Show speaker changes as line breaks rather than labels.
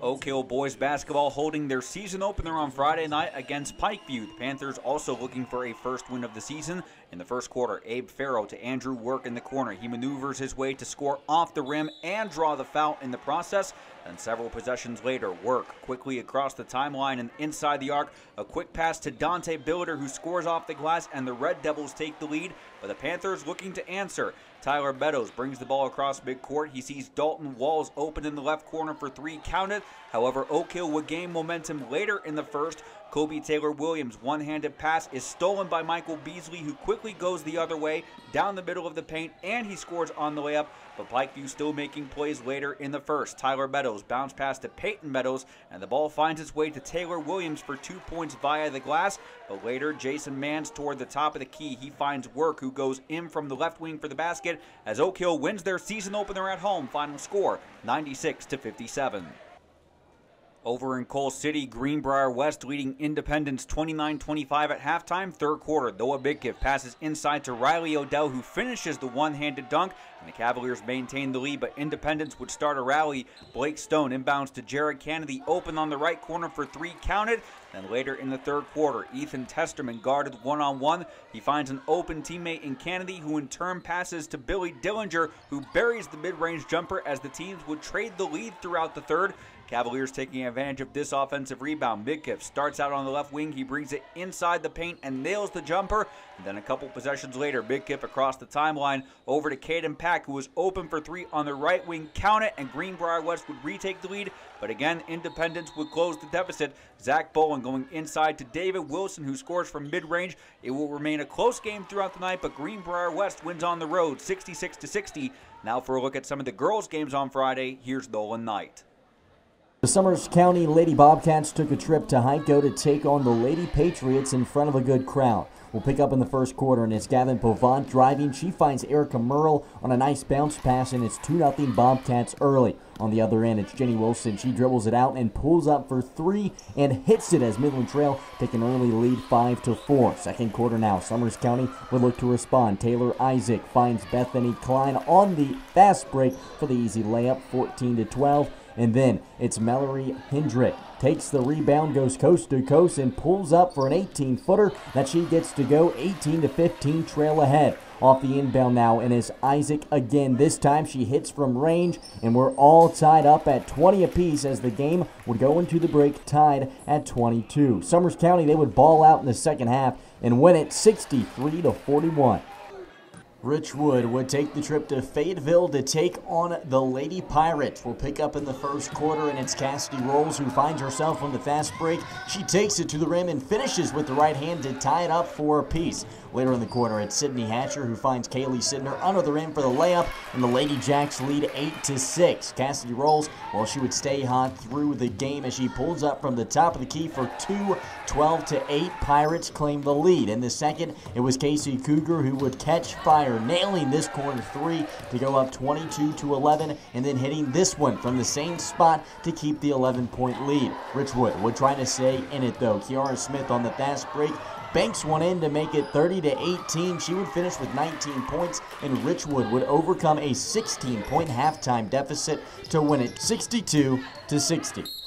Oak Hill boys basketball holding their season opener on Friday night against Pikeview. The Panthers also looking for a first win of the season. In the first quarter, Abe Farrow to Andrew Work in the corner. He maneuvers his way to score off the rim and draw the foul in the process. And several possessions later, Work quickly across the timeline and inside the arc. A quick pass to Dante Billiter, who scores off the glass, and the Red Devils take the lead. But the Panthers looking to answer. Tyler Meadows brings the ball across midcourt. He sees Dalton Walls open in the left corner for three, counted. However, Oak Hill would gain momentum later in the first. Kobe Taylor Williams' one-handed pass is stolen by Michael Beasley, who quickly goes the other way down the middle of the paint, and he scores on the layup. But Pikeview still making plays later in the first. Tyler Meadows bounce pass to Peyton Meadows, and the ball finds its way to Taylor Williams for 2 points via the glass. But later, Jason Manns toward the top of the key. He finds Work, who goes in from the left wing for the basket, as Oak Hill wins their season opener at home. Final score, 96-57. Over in Coal City, Greenbrier West leading Independence 29-25 at halftime. Third quarter, Noah Bidkiff passes inside to Riley Odell, who finishes the one-handed dunk, and the Cavaliers maintain the lead, but Independence would start a rally. Blake Stone inbounds to Jared Kennedy, open on the right corner for three, counted. Then later in the third quarter, Ethan Testerman guarded one-on-one. He finds an open teammate in Kennedy, who in turn passes to Billy Dillinger, who buries the mid-range jumper as the teams would trade the lead throughout the third. Cavaliers taking advantage of this offensive rebound. Bidkiff starts out on the left wing. He brings it inside the paint and nails the jumper. And then a couple possessions later, Bidkiff across the timeline over to Caden Pack, who was open for three on the right wing. Count it, and Greenbrier West would retake the lead. But again, Independence would close the deficit. Zach Bowen going inside to David Wilson, who scores from mid-range. It will remain a close game throughout the night, but Greenbrier West wins on the road 66-60. Now for a look at some of the girls' games on Friday, here's Nolan Knight.
The Summers County Lady Bobcats took a trip to Hico to take on the Lady Patriots in front of a good crowd. We'll pick up in the first quarter, and it's Gavin Povant driving. She finds Erica Merle on a nice bounce pass, and it's 2-0 Bobcats early. On the other end, it's Jenny Wilson. She dribbles it out and pulls up for three and hits it as Midland Trail take an early lead 5-4. Second quarter now, Summers County would look to respond. Taylor Isaac finds Bethany Klein on the fast break for the easy layup, 14-12. And then it's Mallory Hendrick. Takes the rebound, goes coast to coast, and pulls up for an 18-footer that she gets to go 18-15 trail ahead. Off the inbound now, and it's Isaac again. This time she hits from range, and we're all tied up at 20 apiece as the game would go into the break tied at 22. Summers County, they would ball out in the second half and win it 63-41. Richwood would take the trip to Fayetteville to take on the Lady Pirates. We'll pick up in the first quarter, and it's Cassidy Rolls who finds herself on the fast break. She takes it to the rim and finishes with the right hand to tie it up for a piece. Later in the quarter, it's Sydney Hatcher who finds Kaylee Sidner under the rim for the layup, and the Lady Jacks lead 8-6. Cassidy Rolls, well, she would stay hot through the game as she pulls up from the top of the key for two. 12-8, Pirates claim the lead. In the second, it was Casey Cougar who would catch fire, nailing this corner three to go up 22-11, and then hitting this one from the same spot to keep the 11-point lead. Richwood would try to stay in it though. Kiara Smith on the fast break banks one in to make it 30-18. She would finish with 19 points, and Richwood would overcome a 16-point halftime deficit to win it 62-60.